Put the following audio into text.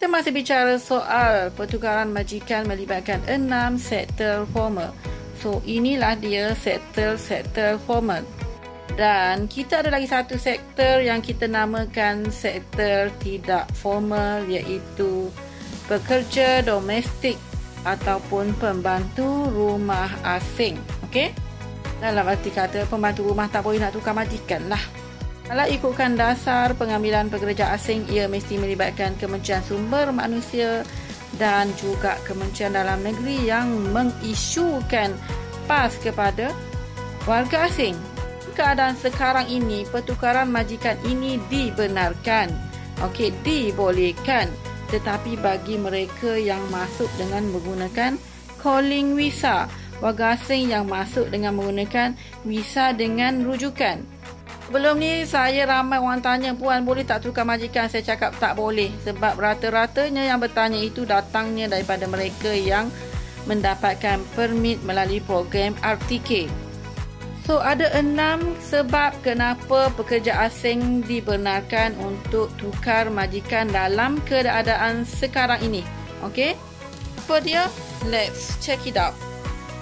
Kita masih bicara soal pertukaran majikan melibatkan 6 sektor formal. So, inilah dia sektor formal. Dan kita ada lagi satu sektor yang kita namakan sektor tidak formal, iaitu pekerja domestik ataupun pembantu rumah asing. Okey? Dalam arti kata, pembantu rumah tak boleh nak tukar majikan lah. Kalau ikutkan dasar pengambilan pekerja asing, ia mesti melibatkan Kementerian Sumber Manusia dan juga Kementerian Dalam Negeri yang mengisukan PAS kepada warga asing. Keadaan sekarang ini, pertukaran majikan ini dibenarkan. Okey, dibolehkan. Tetapi bagi mereka yang masuk dengan menggunakan calling visa, warga asing yang masuk dengan menggunakan visa dengan rujukan. Sebelum ni saya ramai orang tanya, puan boleh tak tukar majikan? Saya cakap tak boleh, sebab rata-ratanya yang bertanya itu datangnya daripada mereka yang mendapatkan permit melalui program RTK. So ada 6 sebab kenapa pekerja asing dibenarkan untuk tukar majikan dalam keadaan sekarang ini. Okey? Apa dia? Let's check it out.